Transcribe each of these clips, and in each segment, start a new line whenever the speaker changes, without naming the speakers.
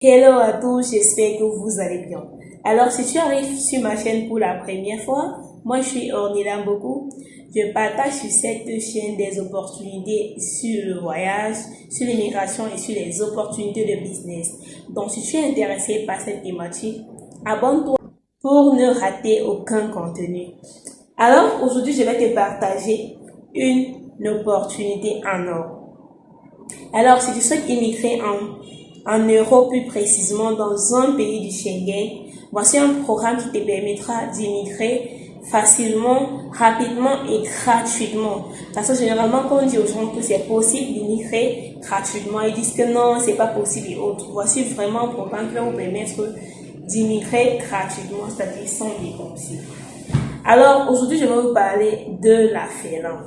Hello à tous, j'espère que vous allez bien. Alors, si tu arrives sur ma chaîne pour la première fois, moi je suis Ornella Boku. Je partage sur cette chaîne des opportunités sur le voyage, sur l'immigration et sur les opportunités de business. Donc, si tu es intéressé par cette thématique, abonne-toi pour ne rater aucun contenu. Alors, aujourd'hui, je vais te partager une opportunité en or. Alors, si tu souhaites immigrer en Europe, plus précisément dans un pays du Schengen, voici un programme qui te permettra d'immigrer facilement, rapidement et gratuitement. Parce que généralement, quand on dit aux gens que c'est possible d'immigrer gratuitement, ils disent que non, c'est pas possible et autres. Voici vraiment un programme qui va vous permettre d'immigrer gratuitement, c'est-à-dire sans dépenser. Alors, aujourd'hui, je vais vous parler de la Finlande.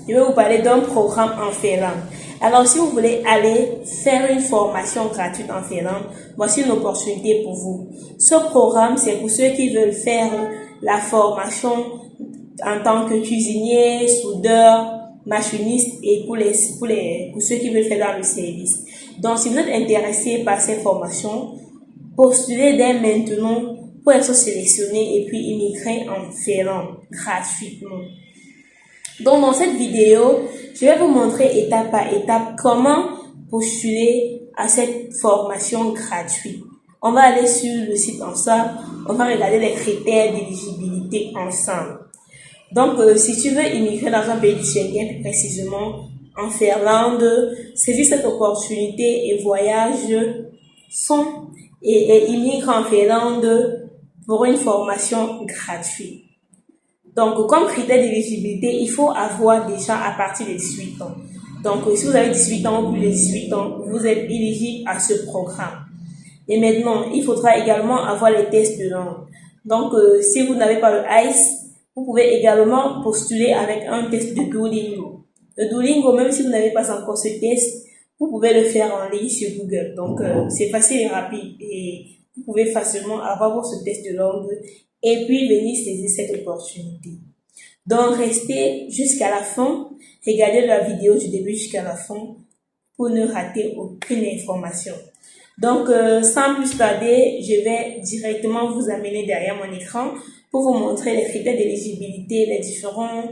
Je vais vous parler d'un programme en Finlande. Alors, si vous voulez aller faire une formation gratuite en Finlande, voici une opportunité pour vous. Ce programme, c'est pour ceux qui veulent faire la formation en tant que cuisinier, soudeur, machiniste et pour ceux qui veulent faire dans le service. Donc, si vous êtes intéressé par ces formations, postulez dès maintenant pour être sélectionné et puis immigrer en Finlande gratuitement. Donc, dans cette vidéo, je vais vous montrer étape par étape comment postuler à cette formation gratuite. On va aller sur le site ensemble, on va regarder les critères d'éligibilité ensemble. Donc, si tu veux immigrer dans un pays du Schengen, plus précisément en Finlande, saisis cette opportunité et voyage et immigre en Finlande pour une formation gratuite. Donc, comme critère d'éligibilité, il faut avoir déjà à partir de 18 ans. Donc, si vous avez 18 ans ou plus de 18 ans, vous êtes éligible à ce programme. Et maintenant, il faudra également avoir les tests de langue. Donc, si vous n'avez pas le ICE, vous pouvez également postuler avec un test de Duolingo. Le Duolingo, même si vous n'avez pas encore ce test, vous pouvez le faire en ligne sur Google. Donc, c'est facile et rapide. Et vous pouvez facilement avoir votre test de langue et puis venir saisir cette opportunité. Donc, restez jusqu'à la fin. Regardez la vidéo du début jusqu'à la fin pour ne rater aucune information. Donc, sans plus tarder, je vais directement vous amener derrière mon écran pour vous montrer les critères d'éligibilité, les différents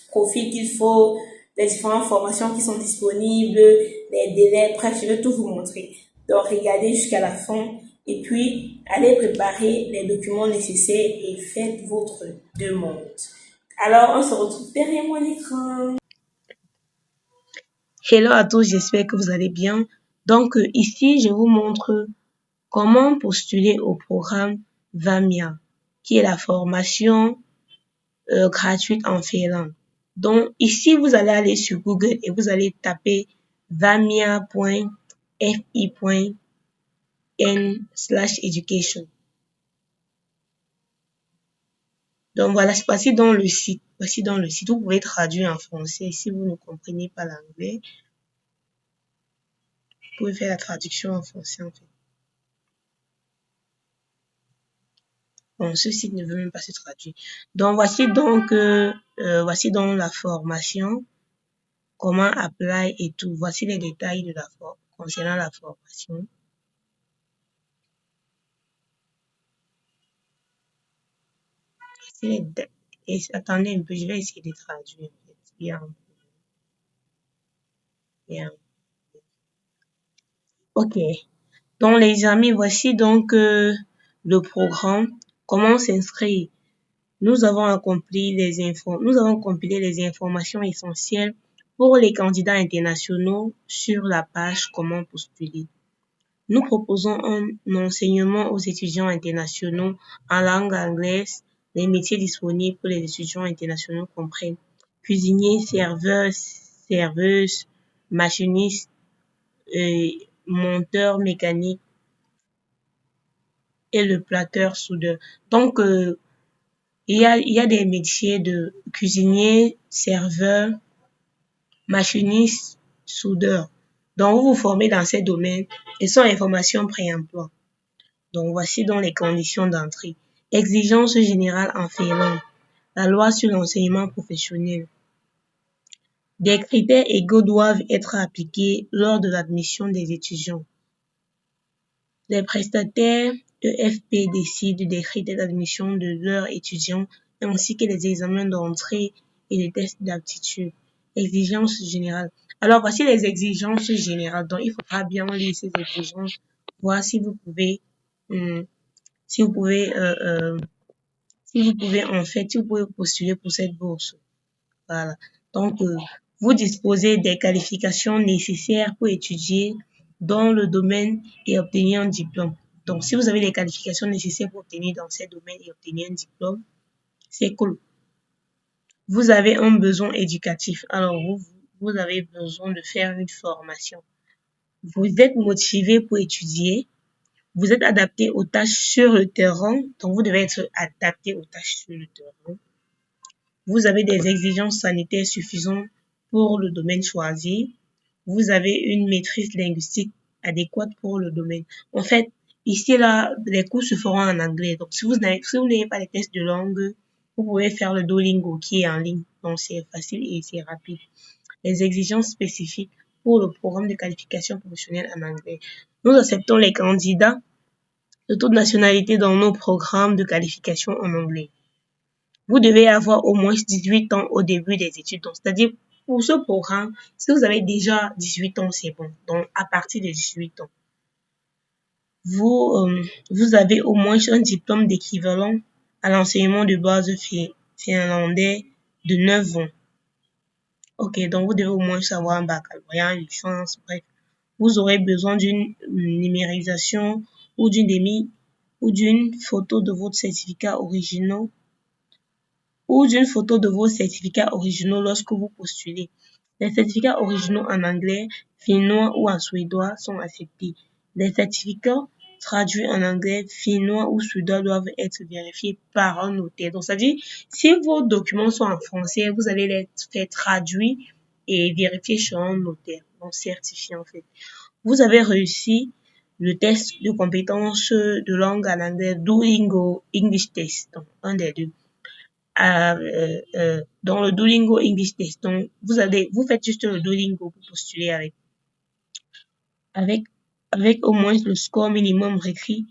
profils qu'il faut, les différentes formations qui sont disponibles, les délais, bref, je vais tout vous montrer. Donc, regardez jusqu'à la fin et puis allez préparer les documents nécessaires et faites votre demande. Alors, on se retrouve derrière mon écran. Hello à tous, j'espère que vous allez bien. Donc, ici, je vous montre comment postuler au programme VAMIA, qui est la formation gratuite en Finlande. Donc, ici, vous allez aller sur Google et vous allez taper vamia.fi.n/education. Donc, voilà, voici dans le site. Voici dans le site. Vous pouvez traduire en français si vous ne comprenez pas l'anglais. Vous pouvez faire la traduction en français, en fait. Bon, ce site ne veut même pas se traduire. Donc, voici donc la formation, comment apply et tout. Voici les détails de concernant la formation. Et attendez un peu, je vais essayer de traduire. En fait. Bien. Ok. Donc, les amis, voici donc le programme. Comment s'inscrire? Nous avons compilé les informations essentielles pour les candidats internationaux sur la page Comment postuler. Nous proposons un enseignement aux étudiants internationaux en langue anglaise. Les métiers disponibles pour les étudiants internationaux comprennent cuisinier, serveuse, machiniste, monteur mécanique et le platteur soudeur. Donc, il y a des métiers de cuisinier, serveur, machiniste, soudeur. Donc, vous vous formez dans ces domaines et sont informations pré-emploi. Donc, voici donc les conditions d'entrée. Exigences générales en Finlande. La loi sur l'enseignement professionnel. Des critères égaux doivent être appliqués lors de l'admission des étudiants. Les prestataires EFP décident des critères d'admission de leurs étudiants ainsi que les examens d'entrée et les tests d'aptitude. Exigences générales. Alors, voici les exigences générales. Donc, il faudra bien lire ces exigences, voir si vous pouvez, si vous pouvez postuler pour cette bourse. Voilà. Donc, vous disposez des qualifications nécessaires pour étudier dans le domaine et obtenir un diplôme. Donc, si vous avez les qualifications nécessaires pour obtenir dans ces domaines et obtenir un diplôme, c'est cool. Vous avez un besoin éducatif. Alors, vous avez besoin de faire une formation. Vous êtes motivé pour étudier. Vous êtes adapté aux tâches sur le terrain. Donc, vous devez être adapté aux tâches sur le terrain. Vous avez des exigences sanitaires suffisantes pour le domaine choisi. Vous avez une maîtrise linguistique adéquate pour le domaine. En fait, ici, là, les cours se feront en anglais. Donc, si vous n'avez pas les tests de langue, vous pouvez faire le Duolingo qui est en ligne. Donc, c'est facile et c'est rapide. Les exigences spécifiques pour le programme de qualification professionnelle en anglais. Nous acceptons les candidats de toute nationalité dans nos programmes de qualification en anglais. Vous devez avoir au moins 18 ans au début des études. Donc, c'est-à-dire, pour ce programme, si vous avez déjà 18 ans, c'est bon. Donc, à partir de 18 ans, vous avez au moins un diplôme d'équivalent à l'enseignement de base finlandais de 9 ans. Ok, donc vous devez au moins savoir un baccalauréat, une licence, bref. Vous aurez besoin d'une numérisation ou d'une photo de votre certificat original ou d'une photo de vos certificats originaux lorsque vous postulez. Les certificats originaux en anglais, finnois ou en suédois sont acceptés. Les certificats traduits en anglais, finnois ou suédois doivent être vérifiés par un notaire. Donc, c'est-à-dire, si vos documents sont en français, vous allez les faire traduire et vérifier chez un notaire, donc certifié en fait. Vous avez réussi le test de compétences de langue en anglais, Duolingo English Test, donc un des deux. Dans le Duolingo English Test. Donc, vous faites juste le Duolingo pour postuler avec au moins le score minimum requis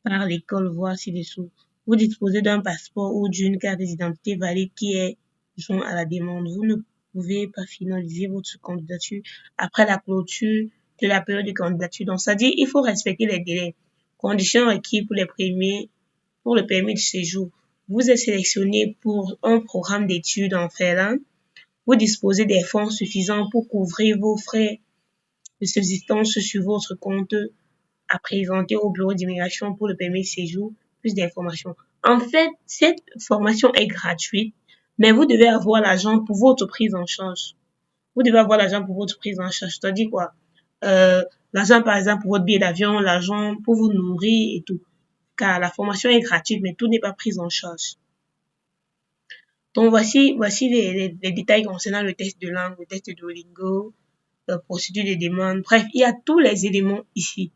par l'école, voire ci-dessous. Vous disposez d'un passeport ou d'une carte d'identité valide qui est joint à la demande. Vous ne pouvez pas finaliser votre candidature après la clôture de la période de candidature. Donc, ça dit, il faut respecter les délais. Conditions requises pour le permis de séjour. Vous êtes sélectionné pour un programme d'études en Finlande. Vous disposez des fonds suffisants pour couvrir vos frais de subsistance sur votre compte à présenter au bureau d'immigration pour le permis de séjour. Plus d'informations. En fait, cette formation est gratuite, mais vous devez avoir l'argent pour votre prise en charge. Vous devez avoir l'argent pour votre prise en charge. C'est-à-dire quoi? L'argent, par exemple, pour votre billet d'avion, l'argent pour vous nourrir et tout. Car la formation est gratuite, mais tout n'est pas pris en charge. Donc, voici les détails concernant le test de langue, le test de Duolingo, la procédure de demande. Bref, il y a tous les éléments ici.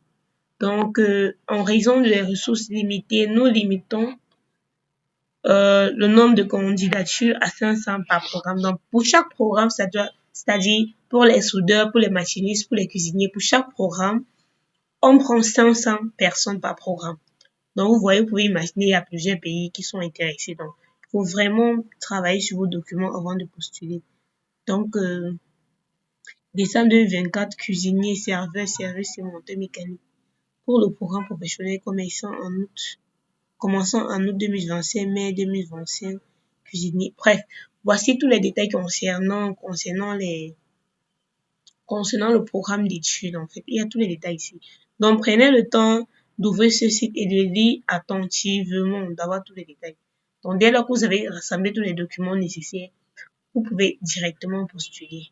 Donc, en raison des ressources limitées, nous limitons le nombre de candidatures à 500 par programme. Donc, pour chaque programme, c'est-à-dire pour les soudeurs, pour les machinistes, pour les cuisiniers, pour chaque programme, on prend 500 personnes par programme. Donc, vous voyez, vous pouvez imaginer, il y a plusieurs pays qui sont intéressés. Donc, il faut vraiment travailler sur vos documents avant de postuler. Donc, décembre 2024, cuisinier, serveur, service et monteur mécanique. Pour le programme professionnel commençant en août 2025, mai 2025, cuisinier. Bref, voici tous les détails concernant le programme d'études, en fait. Il y a tous les détails ici. Donc, prenez le temps d'ouvrir ce site et de lire attentivement, d'avoir tous les détails. Donc, dès lors que vous avez rassemblé tous les documents nécessaires, vous pouvez directement postuler.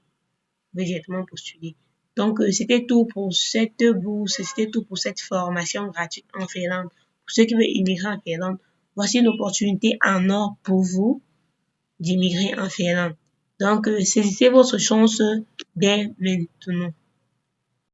Donc, c'était tout pour cette bourse, c'était tout pour cette formation gratuite en Finlande. Pour ceux qui veulent immigrer en Finlande, voici une opportunité en or pour vous d'immigrer en Finlande. Donc, saisissez votre chance dès maintenant.